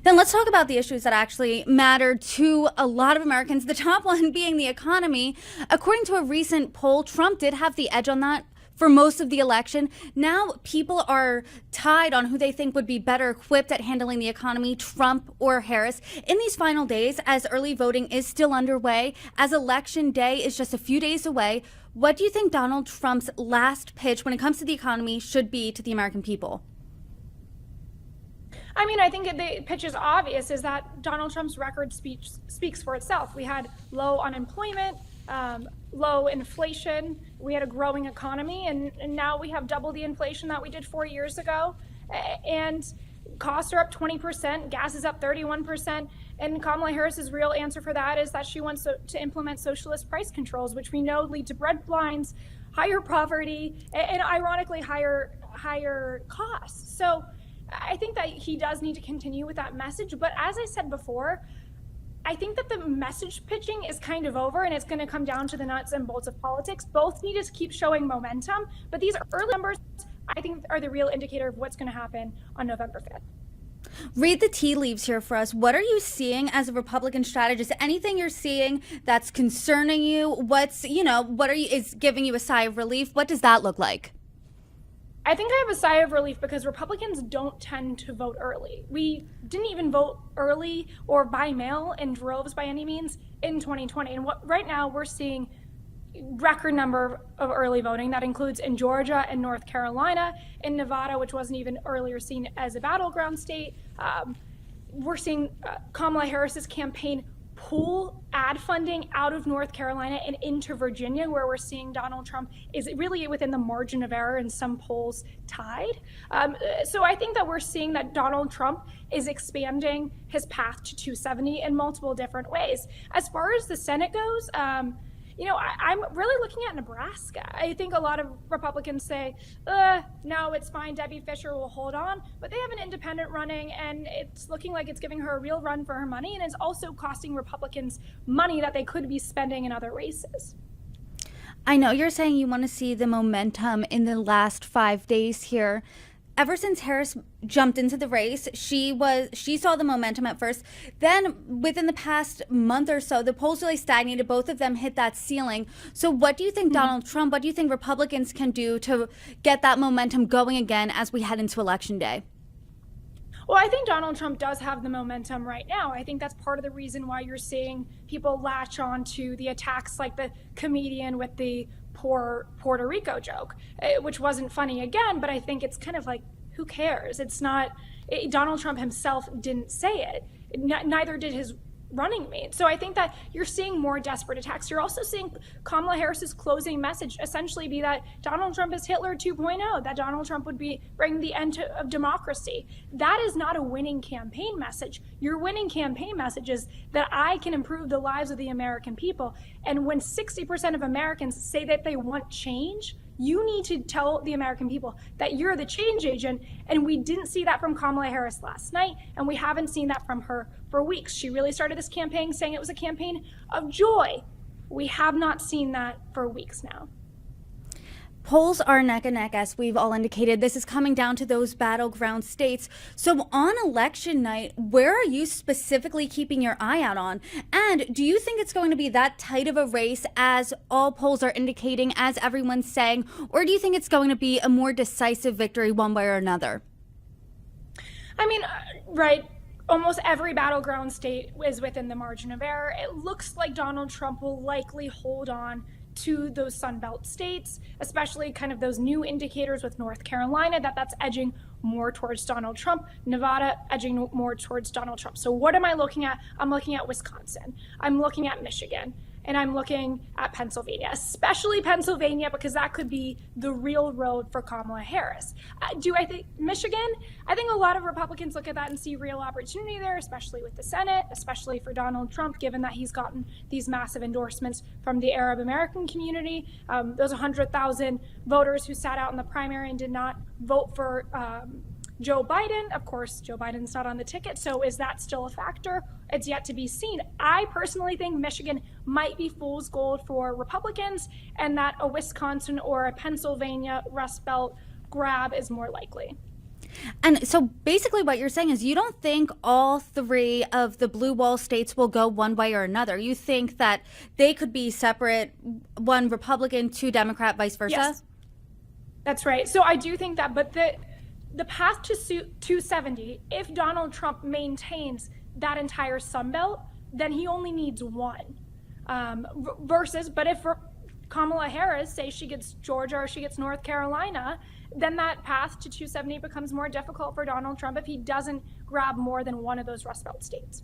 Then let's talk about the issues that actually matter to a lot of Americans, the top one being the economy. According to a recent poll, Trump did have the edge on that for most of the election. Now people are tied on who they think would be better equipped at handling the economy, Trump or Harris. In these final days, as early voting is still underway, as election day is just a few days away, what do you think Donald Trump's last pitch when it comes to the economy should be to the American people? I mean, I think the pitch is obvious, is that Donald Trump's record speaks for itself. We had low unemployment, low inflation, we had a growing economy, and now we have double the inflation that we did 4 years ago. And costs are up 20%, gas is up 31%. And Kamala Harris's real answer for that is that she wants to implement socialist price controls, which we know lead to bread blinds, higher poverty, and ironically higher costs. So I think that he does need to continue with that message. But as I said before, I think that the message pitching is kind of over, and it's going to come down to the nuts and bolts of politics. Both need to keep showing momentum, but these early numbers, I think, are the real indicator of what's going to happen on November 5th. Read the tea leaves here for us. What are you seeing as a Republican strategist? Anything you're seeing that's concerning you? What is giving you a sigh of relief? What does that look like? I think I have a sigh of relief because Republicans don't tend to vote early. We didn't even vote early or by mail in droves by any means in 2020. And right now we're seeing record number of early voting. That includes in Georgia and North Carolina, in Nevada, which wasn't even earlier seen as a battleground state. We're seeing Kamala Harris's campaign pull ad funding out of North Carolina and into Virginia, where we're seeing Donald Trump is really within the margin of error in some polls tied. So I think that we're seeing that Donald Trump is expanding his path to 270 in multiple different ways. As far as the Senate goes, I'm really looking at Nebraska. I think a lot of Republicans say, no, it's fine, Debbie Fisher will hold on, but they have an independent running, and it's looking like it's giving her a real run for her money, and it's also costing Republicans money that they could be spending in other races. I know you're saying you want to see the momentum in the last 5 days here. Ever since Harris jumped into the race, she saw the momentum at first. Then within the past month or so, the polls really stagnated. Both of them hit that ceiling. So what do you think Donald Trump, what do you think Republicans can do to get that momentum going again as we head into Election Day? Well, I think Donald Trump does have the momentum right now. I think that's part of the reason why you're seeing people latch on to the attacks like the comedian with the poor Puerto Rico joke, which wasn't funny again, but I think it's kind of like, who cares? It's not, Donald Trump himself didn't say it. Neither did his running mate. So I think that you're seeing more desperate attacks. You're also seeing Kamala Harris's closing message essentially be that Donald Trump is Hitler 2.0, that Donald Trump would be bringing the end of democracy. That is not a winning campaign message. Your winning campaign message is that I can improve the lives of the American people. And when 60% of Americans say that they want change, you need to tell the American people that you're the change agent. And we didn't see that from Kamala Harris last night, and we haven't seen that from her for weeks. She really started this campaign saying it was a campaign of joy. We have not seen that for weeks now. Polls are neck and neck, as we've all indicated. This is coming down to those battleground states. So on election night, where are you specifically keeping your eye out on? And do you think it's going to be that tight of a race as all polls are indicating, as everyone's saying? Or do you think it's going to be a more decisive victory one way or another? I mean, right. Almost every battleground state is within the margin of error. It looks like Donald Trump will likely hold on to those Sunbelt states, especially kind of those new indicators with North Carolina, that's edging more towards Donald Trump, Nevada edging more towards Donald Trump. So what am I looking at? I'm looking at Wisconsin, I'm looking at Michigan, and I'm looking at Pennsylvania, especially Pennsylvania, because that could be the real road for Kamala Harris. Do I think Michigan? I think a lot of Republicans look at that and see real opportunity there, especially with the Senate, especially for Donald Trump, given that he's gotten these massive endorsements from the Arab American community. Those 100,000 voters who sat out in the primary and did not vote for Joe Biden. Of course, Joe Biden's not on the ticket, so is that still a factor? It's yet to be seen. I personally think Michigan might be fool's gold for Republicans, and that a Wisconsin or a Pennsylvania Rust Belt grab is more likely. And so basically what you're saying is you don't think all three of the blue wall states will go one way or another. You think that they could be separate, one Republican, two Democrat, vice versa? Yes, that's right. So I do think that, but the path to 270, if Donald Trump maintains that entire Sun Belt, then he only needs one. But if Kamala Harris, say she gets Georgia or she gets North Carolina, then that path to 270 becomes more difficult for Donald Trump if he doesn't grab more than one of those Rust Belt states.